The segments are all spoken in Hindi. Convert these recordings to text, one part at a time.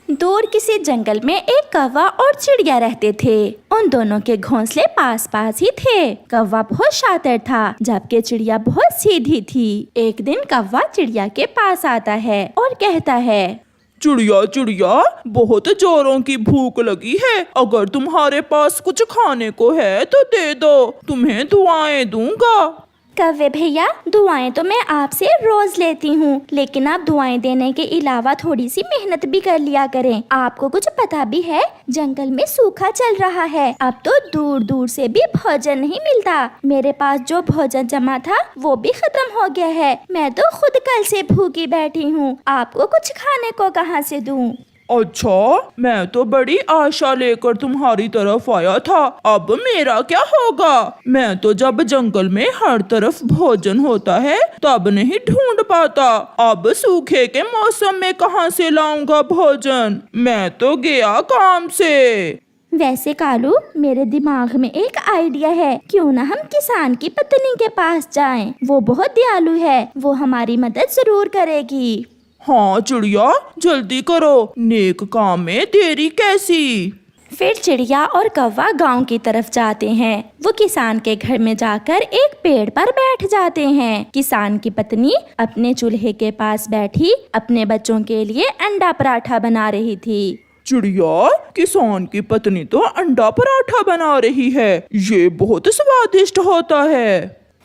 दूर किसी जंगल में एक कौवा और चिड़िया रहते थे। उन दोनों के घोंसले पास पास ही थे। कौवा बहुत शातिर था जबकि चिड़िया बहुत सीधी थी। एक दिन कौवा चिड़िया के पास आता है और कहता है, चिड़िया चिड़िया, बहुत जोरों की भूख लगी है। अगर तुम्हारे पास कुछ खाने को है तो दे दो, तुम्हें दुआएं दूंगा। कौवे भैया, दुआएं तो मैं आपसे रोज लेती हूँ, लेकिन आप दुआएं देने के अलावा थोड़ी सी मेहनत भी कर लिया करें। आपको कुछ पता भी है, जंगल में सूखा चल रहा है। अब तो दूर दूर से भी भोजन नहीं मिलता। मेरे पास जो भोजन जमा था वो भी खत्म हो गया है। मैं तो खुद कल से भूखी बैठी हूँ। आपको कुछ खाने को कहाँ से दूँ? अच्छा, मैं तो बड़ी आशा लेकर तुम्हारी तरफ आया था। अब मेरा क्या होगा? मैं तो जब जंगल में हर तरफ भोजन होता है तब नहीं ढूंढ पाता। अब सूखे के मौसम में कहाँ से लाऊंगा भोजन? मैं तो गया काम से। वैसे कालू, मेरे दिमाग में एक आइडिया है। क्यों ना हम किसान की पत्नी के पास जाएं? वो बहुत दयालु है, वो हमारी मदद जरूर करेगी। हाँ चिड़िया, जल्दी करो, नेक काम में देरी कैसी। फिर चिड़िया और कौवा गांव की तरफ जाते हैं। वो किसान के घर में जाकर एक पेड़ पर बैठ जाते हैं। किसान की पत्नी अपने चूल्हे के पास बैठी अपने बच्चों के लिए अंडा पराठा बना रही थी। चिड़िया, किसान की पत्नी तो अंडा पराठा बना रही है। ये बहुत स्वादिष्ट होता है।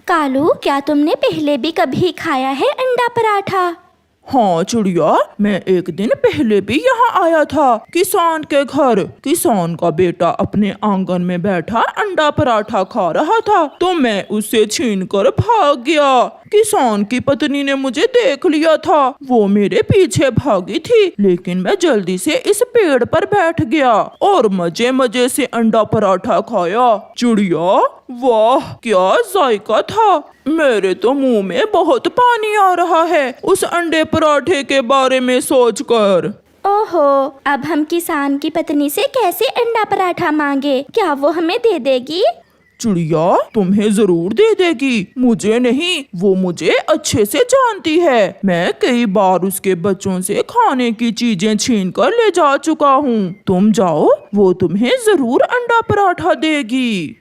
कालू, क्या तुमने पहले भी कभी खाया है अंडा पराठा? हाँ चिड़िया, मैं एक दिन पहले भी यहाँ आया था किसान के घर। किसान का बेटा अपने आंगन में बैठा अंडा पराठा खा रहा था तो मैं उससे छीन कर भाग गया। किसान की पत्नी ने मुझे देख लिया था। वो मेरे पीछे भागी थी, लेकिन मैं जल्दी से इस पेड़ पर बैठ गया और मजे मजे से अंडा पराठा खाया। चिड़िया, वाह क्या जायका था। मेरे तो मुंह में बहुत पानी आ रहा है उस अंडे पराठे के बारे में सोचकर। ओहो, अब हम किसान की पत्नी से कैसे अंडा पराठा मांगे? क्या वो हमें दे देगी? चिड़िया, तुम्हें जरूर दे देगी, मुझे नहीं। वो मुझे अच्छे से जानती है। मैं कई बार उसके बच्चों से खाने की चीजें छीन कर ले जा चुका हूँ। तुम जाओ, वो तुम्हें जरूर अंडा पराठा देगी।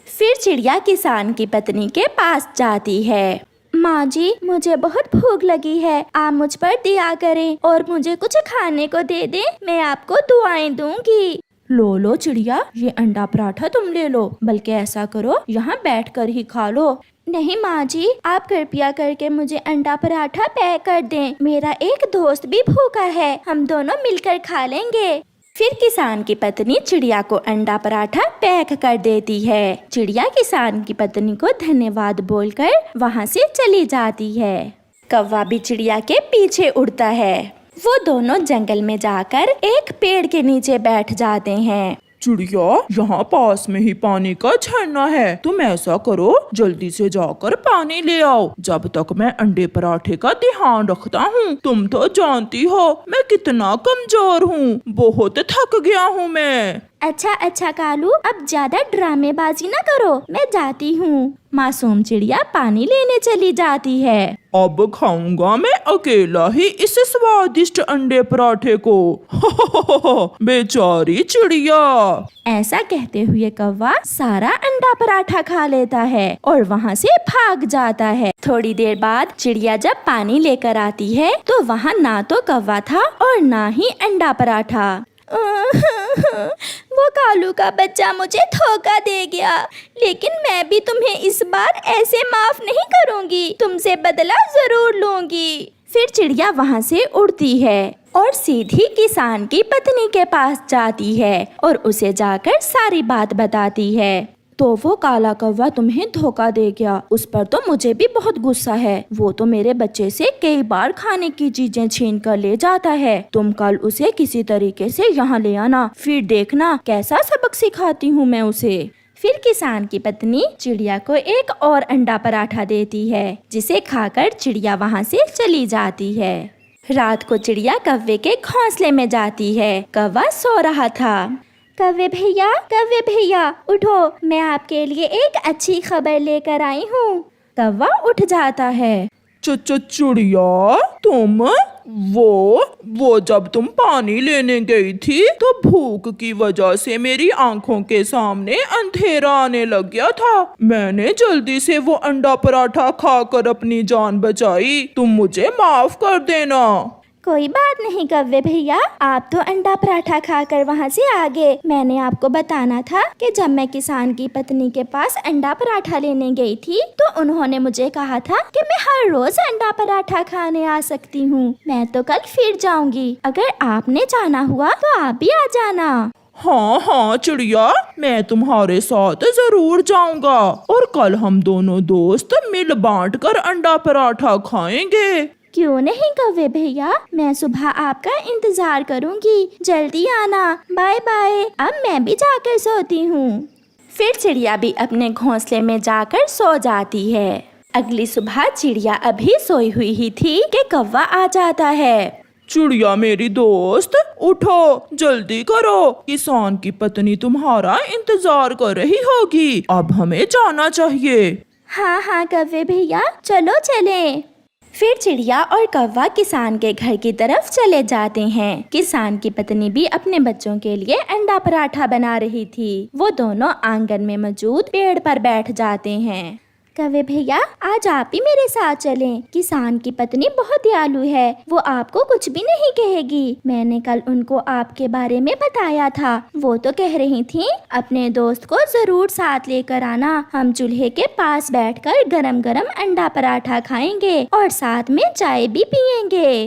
फिर चिड़िया किसान की पत्नी के पास जाती है। माँ जी, मुझे बहुत भूख लगी है, आप मुझ पर दया करें और मुझे कुछ खाने को दे दें। मैं आपको दुआएं दूंगी। लो चिड़िया, ये अंडा पराठा तुम ले लो, बल्कि ऐसा करो यहाँ बैठकर ही खा लो। नहीं माँ जी, आप कृपया करके मुझे अंडा पराठा पैक कर दें। मेरा एक दोस्त भी भूखा है, हम दोनों मिलकर खा लेंगे। फिर किसान की पत्नी चिड़िया को अंडा पराठा पैक कर देती है। चिड़िया किसान की पत्नी को धन्यवाद बोलकर वहाँ से चली जाती है। कौवा भी चिड़िया के पीछे उड़ता है। वो दोनों जंगल में जाकर एक पेड़ के नीचे बैठ जाते हैं। चिड़िया, यहाँ पास में ही पानी का झरना है। तुम ऐसा करो, जल्दी से जाकर पानी ले आओ, जब तक मैं अंडे पराठे का ध्यान रखता हूँ। तुम तो जानती हो मैं कितना कमजोर हूँ, बहुत थक गया हूँ मैं। अच्छा कालू, अब ज्यादा ड्रामेबाजी ना करो, मैं जाती हूँ। मासूम चिड़िया पानी लेने चली जाती है। अब खाऊंगा मैं अकेला ही इस स्वादिष्ट अंडे पराठे को। बेचारी चिड़िया। ऐसा कहते हुए कौवा सारा अंडा पराठा खा लेता है और वहाँ से भाग जाता है। थोड़ी देर बाद चिड़िया जब पानी लेकर आती है तो वहाँ ना तो कौवा था और ना ही अंडा पराठा। वो कालू का बच्चा मुझे धोखा दे गया, लेकिन मैं भी तुम्हें इस बार ऐसे माफ नहीं करूंगी, तुमसे बदला जरूर लूंगी। फिर चिड़िया वहाँ से उड़ती है और सीधी किसान की पत्नी के पास जाती है और उसे जाकर सारी बात बताती है। तो वो काला कौवा तुम्हें धोखा दे गया, उस पर तो मुझे भी बहुत गुस्सा है। वो तो मेरे बच्चे से कई बार खाने की चीजें छीन कर ले जाता है। तुम कल उसे किसी तरीके से यहाँ ले आना, फिर देखना कैसा सबक सिखाती हूँ मैं उसे। फिर किसान की पत्नी चिड़िया को एक और अंडा पराठा देती है, जिसे खाकर चिड़िया वहाँ से चली जाती है। रात को चिड़िया कौवे के घोंसले में जाती है। कौवा सो रहा था। कौवे भैया उठो, मैं आपके लिए एक अच्छी खबर लेकर आई हूँ। कौवा उठ जाता है। चिड़िया, तुम वो जब तुम पानी लेने गई थी तो भूख की वजह से मेरी आंखों के सामने अंधेरा आने लग गया था। मैंने जल्दी से वो अंडा पराठा खाकर अपनी जान बचाई। तुम मुझे माफ कर देना। कोई बात नहीं कव्वे भैया, आप तो अंडा पराठा खाकर वहाँ से आ गए। मैंने आपको बताना था कि जब मैं किसान की पत्नी के पास अंडा पराठा लेने गई थी तो उन्होंने मुझे कहा था कि मैं हर रोज अंडा पराठा खाने आ सकती हूँ। मैं तो कल फिर जाऊंगी। अगर आपने जाना हुआ तो आप भी आ जाना। हाँ चिड़िया, मैं तुम्हारे साथ जरूर जाऊंगा और कल हम दोनों दोस्त मिल बांट कर अंडा पराठा खाएंगे। क्यों नहीं कव्वे भैया, मैं सुबह आपका इंतजार करूंगी। जल्दी आना। Bye bye. अब मैं भी जाकर सोती हूँ। फिर चिड़िया भी अपने घोंसले में जाकर सो जाती है। अगली सुबह चिड़िया अभी सोई हुई ही थी कि कौवा आ जाता है। चिड़िया मेरी दोस्त, उठो, जल्दी करो, किसान की पत्नी तुम्हारा इंतजार कर रही होगी। अब हमें जाना चाहिए। हाँ कव्वे भैया, चलो चलें। फिर चिड़िया और कौवा किसान के घर की तरफ चले जाते हैं। किसान की पत्नी भी अपने बच्चों के लिए अंडा पराठा बना रही थी। वो दोनों आंगन में मौजूद पेड़ पर बैठ जाते हैं। कव्वे भैया, आज आप भी मेरे साथ चलें। किसान की पत्नी बहुत दयालु है, वो आपको कुछ भी नहीं कहेगी। मैंने कल उनको आपके बारे में बताया था। वो तो कह रही थी अपने दोस्त को जरूर साथ लेकर आना। हम चूल्हे के पास बैठकर गरम गरम अंडा पराठा खाएंगे और साथ में चाय भी पियेंगे।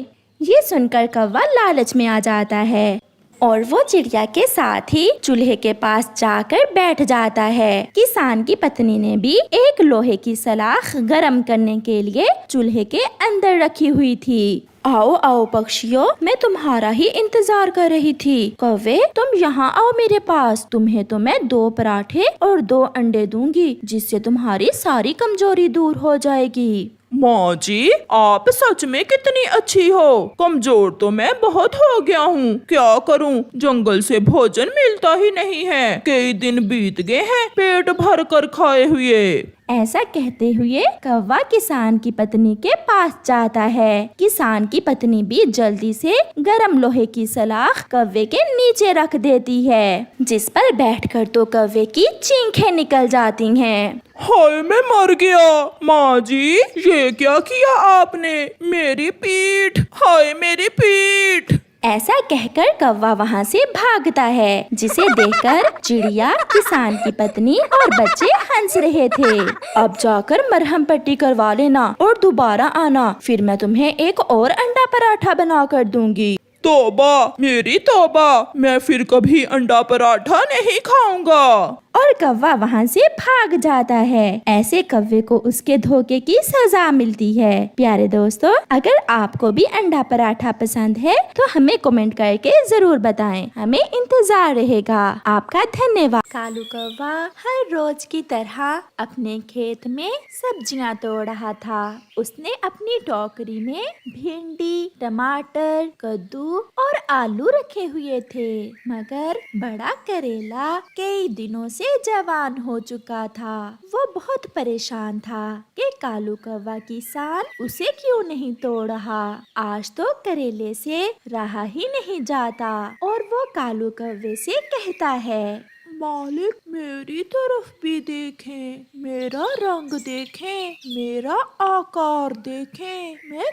ये सुनकर कौवा लालच में आ जाता है और वो चिड़िया के साथ ही चूल्हे के पास जाकर बैठ जाता है। किसान की पत्नी ने भी एक लोहे की सलाख गरम करने के लिए चूल्हे के अंदर रखी हुई थी। आओ आओ पक्षियों, मैं तुम्हारा ही इंतजार कर रही थी। कौवे, तुम यहाँ आओ मेरे पास। तुम्हें तो मैं 2 पराठे और 2 अंडे दूंगी, जिससे तुम्हारी सारी कमजोरी दूर हो जाएगी। माँ जी, आप सच में कितनी अच्छी हो। कमजोर तो मैं बहुत हो गया हूँ। क्या करूँ, जंगल से भोजन मिलता ही नहीं है। कई दिन बीत गए हैं पेट भर कर खाए हुए। ऐसा कहते हुए कौवा किसान की पत्नी के पास जाता है। किसान की पत्नी भी जल्दी से गरम लोहे की सलाख कौवे के नीचे रख देती है, जिस पर बैठकर तो कौवे की चीखें निकल जाती हैं। हाय, मैं मर गया। माँ जी, ये क्या किया आपने? मेरी पीठ, हाय मेरी पीठ। ऐसा कहकर कौवा वहाँ से भागता है, जिसे देखकर चिड़िया, किसान की पत्नी और बच्चे हंस रहे थे। अब जाकर मरहम पट्टी करवा लेना और दोबारा आना, फिर मैं तुम्हें एक और अंडा पराठा बना कर दूंगी। तौबा, मेरी तौबा, मैं फिर कभी अंडा पराठा नहीं खाऊंगा। और कौवा वहाँ से भाग जाता है। ऐसे कौवे को उसके धोखे की सजा मिलती है। प्यारे दोस्तों, अगर आपको भी अंडा पराठा पसंद है तो हमें कमेंट करके जरूर बताएं। हमें इंतजार रहेगा। आपका धन्यवाद। कालू कौवा हर रोज की तरह अपने खेत में सब्जियां तोड़ रहा था। उसने अपनी टोकरी में भिंडी, टमाटर, कद्दू और आलू रखे हुए थे, मगर बड़ा करेला कई दिनों से जवान हो चुका था। वो बहुत परेशान था कि कालू कौवा किसान उसे क्यों नहीं तोड़ रहा। आज तो करेले से रहा ही नहीं जाता और वो कालू कौवे से कहता है, मालिक, मेरी तरफ भी देखें, मेरा रंग देखें, मेरा आकार देखें। मैं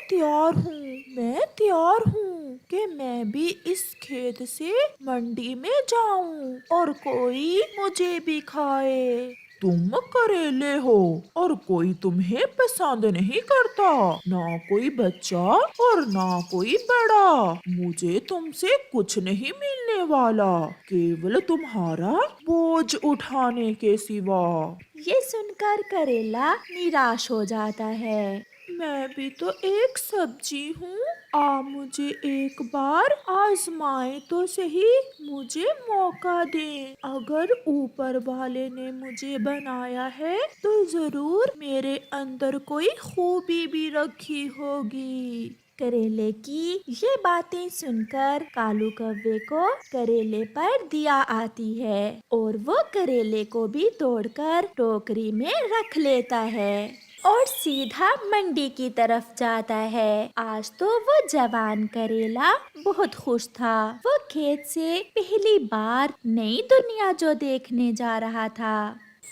तैयार हूँ कि मैं भी इस खेत से मंडी में जाऊं और कोई मुझे भी खाए। तुम करेले हो और कोई तुम्हें पसंद नहीं करता, ना कोई बच्चा और ना कोई बड़ा। मुझे तुमसे कुछ नहीं मिलने वाला, केवल तुम्हारा बोझ उठाने के सिवा। ये सुनकर करेला निराश हो जाता है। मैं भी तो एक सब्जी हूँ, आप मुझे एक बार आजमाए तो सही, मुझे मौका दें। अगर ऊपर वाले ने मुझे बनाया है तो जरूर मेरे अंदर कोई खूबी भी रखी होगी। करेले की ये बातें सुनकर कालू कौवे को करेले पर दया आती है और वो करेले को भी तोड़कर टोकरी में रख लेता है। और सीधा मंडी की तरफ जाता है। आज तो वो जवान करेला बहुत खुश था। वो खेत से पहली बार नई दुनिया जो देखने जा रहा था।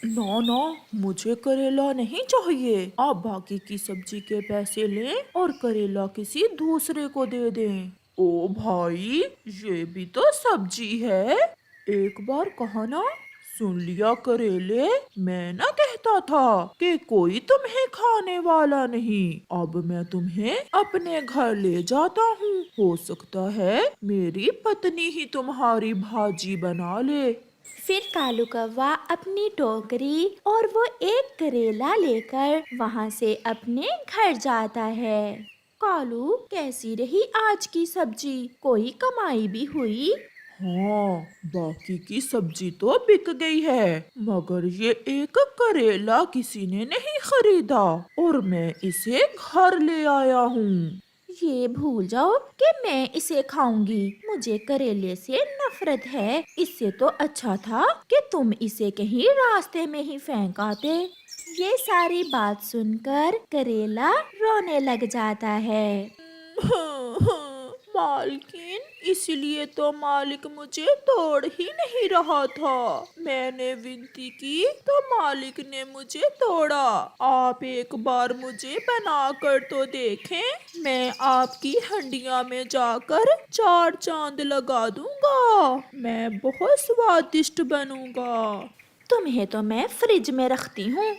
ना ना, मुझे करेला नहीं चाहिए। आप बाकी की सब्जी के पैसे लें और करेला किसी दूसरे को दे दें। ओ भाई, ये भी तो सब्जी है। एक बार कहा ना, सुन लिया करेले। मैं ना कहता था कि कोई तुम्हें खाने वाला नहीं। अब मैं तुम्हें अपने घर ले जाता हूँ। हो सकता है मेरी पत्नी ही तुम्हारी भाजी बना ले। फिर कालू कौवा अपनी टोकरी और वो एक करेला लेकर वहाँ से अपने घर जाता है। कालू, कैसी रही आज की सब्जी? कोई कमाई भी हुई? हाँ, बाकी की सब्जी तो बिक गई है, मगर ये एक करेला किसी ने नहीं खरीदा और मैं इसे घर ले आया हूँ। ये भूल जाओ कि मैं इसे खाऊंगी। मुझे करेले से नफरत है। इससे तो अच्छा था कि तुम इसे कहीं रास्ते में ही फेंक आते। ये सारी बात सुनकर करेला रोने लग जाता है। मालकिन, इसलिए तो मालिक मुझे तोड़ ही नहीं रहा था। मैंने विनती की तो मालिक ने मुझे तोड़ा। आप एक बार मुझे बना कर तो देखें। मैं आपकी हंडिया में जाकर 4 चांद लगा दूंगा। मैं बहुत स्वादिष्ट बनूंगा। तुम्हें तो मैं फ्रिज में रखती हूँ।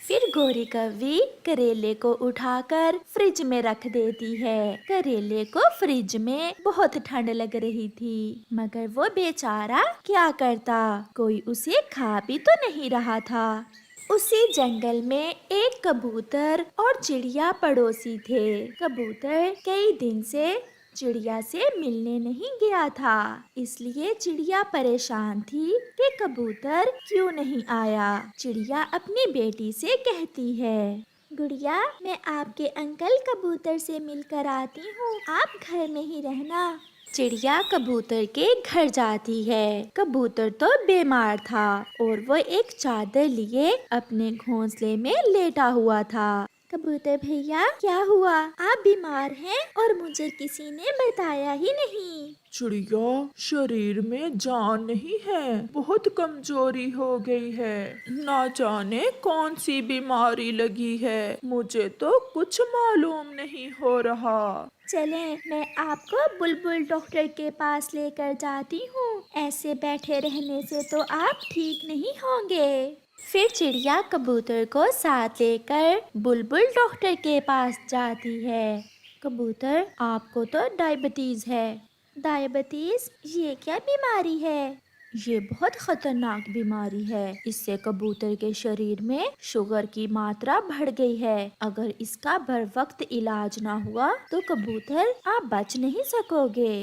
फिर गोरी कौवी करेले को उठाकर फ्रिज में रख देती है। करेले को फ्रिज में बहुत ठंड लग रही थी, मगर वो बेचारा क्या करता, कोई उसे खा भी तो नहीं रहा था। उसी जंगल में एक कबूतर और चिड़िया पड़ोसी थे। कबूतर कई दिन से चिड़िया से मिलने नहीं गया था, इसलिए चिड़िया परेशान थी कि कबूतर क्यों नहीं आया। चिड़िया अपनी बेटी से कहती है, गुड़िया, मैं आपके अंकल कबूतर से मिलकर आती हूँ, आप घर में ही रहना। चिड़िया कबूतर के घर जाती है। कबूतर तो बीमार था और वो एक चादर लिए अपने घोंसले में लेटा हुआ था। कबूतर भैया, क्या हुआ? आप बीमार हैं और मुझे किसी ने बताया ही नहीं। चिड़िया, शरीर में जान नहीं है, बहुत कमजोरी हो गई है। ना जाने कौन सी बीमारी लगी है, मुझे तो कुछ मालूम नहीं हो रहा। चलें, मैं आपको बुलबुल डॉक्टर के पास लेकर जाती हूँ। ऐसे बैठे रहने से तो आप ठीक नहीं होंगे। फिर चिड़िया कबूतर को साथ लेकर बुलबुल डॉक्टर के पास जाती है। कबूतर, आपको तो डायबिटीज है। डायबिटीज? ये क्या बीमारी है? ये बहुत खतरनाक बीमारी है। इससे कबूतर के शरीर में शुगर की मात्रा बढ़ गई है। अगर इसका बर वक्त इलाज ना हुआ तो कबूतर आप बच नहीं सकोगे।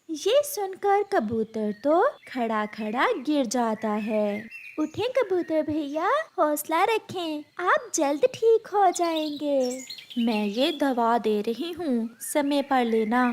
ये सुनकर कबूतर तो खड़ा खड़ा गिर जाता है। उठें कबूतर भैया, हौसला रखें, आप जल्द ठीक हो जाएंगे। मैं ये दवा दे रही हूँ, समय पर लेना।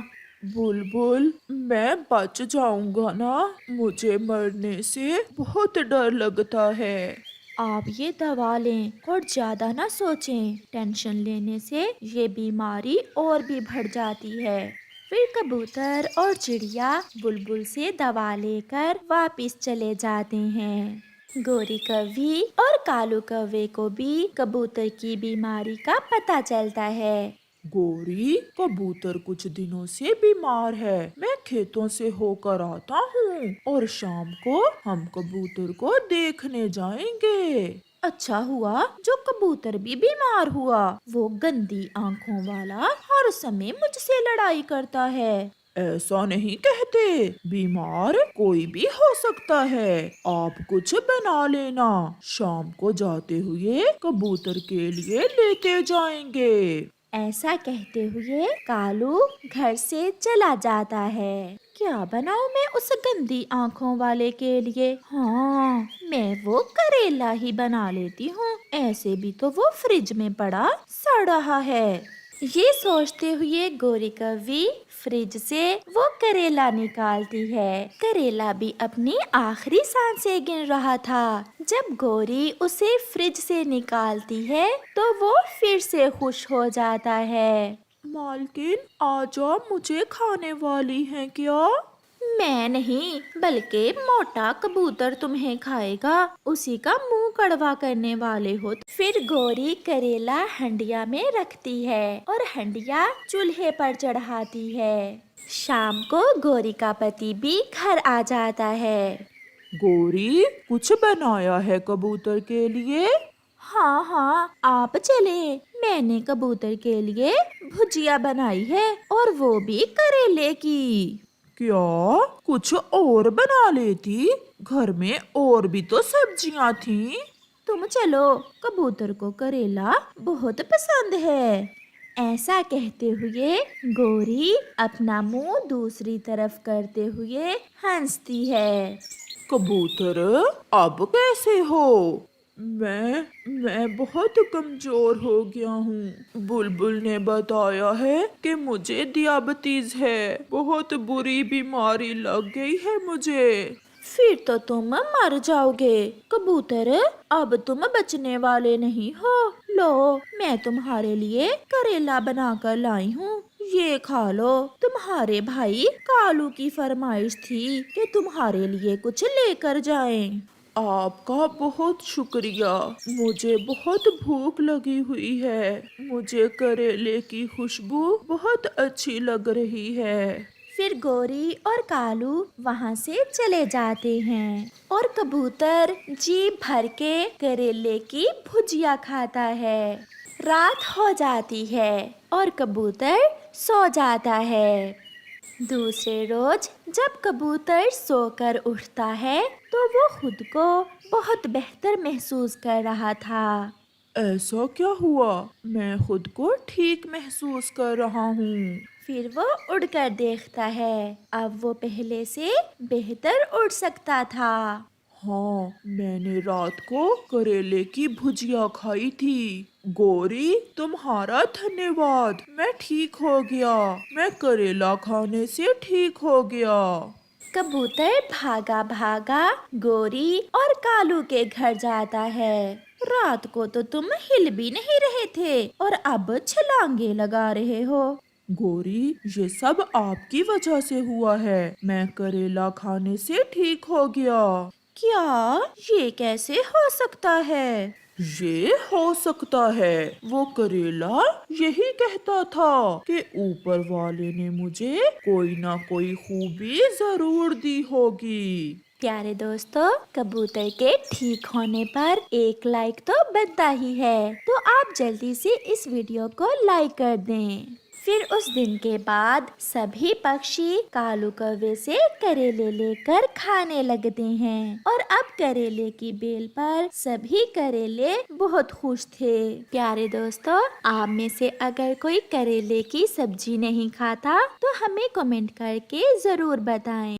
बुलबुल, मैं बच जाऊंगा ना? मुझे मरने से बहुत डर लगता है। आप ये दवा लें और ज्यादा ना सोचें। टेंशन लेने से ये बीमारी और भी बढ़ जाती है। फिर कबूतर और चिड़िया बुलबुल से दवा लेकर वापस चले जाते हैं। गोरी कौवी और कालू कौवे को भी कबूतर की बीमारी का पता चलता है। गोरी, कबूतर कुछ दिनों से बीमार है। मैं खेतों से होकर आता हूँ और शाम को हम कबूतर को देखने जाएंगे। अच्छा हुआ जो कबूतर भी बीमार हुआ। वो गंदी आंखों वाला हर समय मुझसे लड़ाई करता है। ऐसा नहीं कहते, बीमार कोई भी हो सकता है। आप कुछ बना लेना, शाम को जाते हुए कबूतर के लिए लेते जाएंगे। ऐसा कहते हुए कालू घर से चला जाता है। क्या बनाऊं मैं उस गंदी आंखों वाले के लिए? हाँ, मैं वो करेला ही बना लेती हूँ। ऐसे भी तो वो फ्रिज में पड़ा सड़ रहा है। ये सोचते हुए गोरी कौवी फ्रिज से वो करेला निकालती है। करेला भी अपनी आखिरी सांसें गिन रहा था। जब गोरी उसे फ्रिज से निकालती है तो वो फिर से खुश हो जाता है। मालकिन, आज आप मुझे खाने वाली हैं क्या? मैं नहीं, बल्कि मोटा कबूतर तुम्हें खाएगा। उसी का मुंह कड़वा करने वाले हो। फिर गोरी करेला हंडिया में रखती है और हंडिया चूल्हे पर चढ़ाती है। शाम को गोरी का पति भी घर आ जाता है। गोरी, कुछ बनाया है कबूतर के लिए? हाँ हाँ, आप चले। मैंने कबूतर के लिए भुजिया बनाई है और वो भी करेले की। क्या कुछ और बना लेती? घर में और भी तो सब्जियां थीं। तुम चलो, कबूतर को करेला बहुत पसंद है। ऐसा कहते हुए गोरी अपना मुंह दूसरी तरफ करते हुए हंसती है। कबूतर, अब कैसे हो? मैं बहुत कमजोर हो गया हूँ। बुलबुल ने बताया है कि मुझे दियाबतीज है। बहुत बुरी बीमारी लग गई है मुझे। फिर तो तुम मर जाओगे। कबूतर, अब तुम बचने वाले नहीं हो। लो, मैं तुम्हारे लिए करेला बनाकर लाई हूँ। ये खा लो। तुम्हारे भाई कालू की फरमाइश थी कि तुम्हारे लिए कुछ लेकर जाएं। आपका बहुत शुक्रिया। मुझे बहुत भूख लगी हुई है। मुझे करेले की खुशबू बहुत अच्छी लग रही है। फिर गोरी और कालू वहाँ से चले जाते हैं और कबूतर जी भर के करेले की भुजिया खाता है। रात हो जाती है और कबूतर सो जाता है। दूसरे रोज जब कबूतर सोकर उठता है तो वो खुद को बहुत बेहतर महसूस कर रहा था। ऐसा क्या हुआ? मैं खुद को ठीक महसूस कर रहा हूँ। फिर वो उड़कर देखता है। अब वो पहले से बेहतर उड़ सकता था। हाँ, मैंने रात को करेले की भुजिया खाई थी। गोरी, तुम्हारा धन्यवाद। मैं ठीक हो गया। मैं करेला खाने से ठीक हो गया। कबूतर भागा भागा गोरी और कालू के घर जाता है। रात को तो तुम हिल भी नहीं रहे थे और अब छलांगे लगा रहे हो। गोरी, ये सब आपकी वजह से हुआ है। मैं करेला खाने से ठीक हो गया। क्या? ये कैसे हो सकता है? ये हो सकता है। वो करेला यही कहता था कि ऊपर वाले ने मुझे कोई ना कोई खूबी जरूर दी होगी। प्यारे दोस्तों, कबूतर के ठीक होने पर एक लाइक तो बनता ही है। तो आप जल्दी से इस वीडियो को लाइक कर दें। फिर उस दिन के बाद सभी पक्षी कालू कौवे से करेले लेकर खाने लगते हैं और अब करेले की बेल पर सभी करेले बहुत खुश थे। प्यारे दोस्तों, आप में से अगर कोई करेले की सब्जी नहीं खाता तो हमें कमेंट करके जरूर बताएं।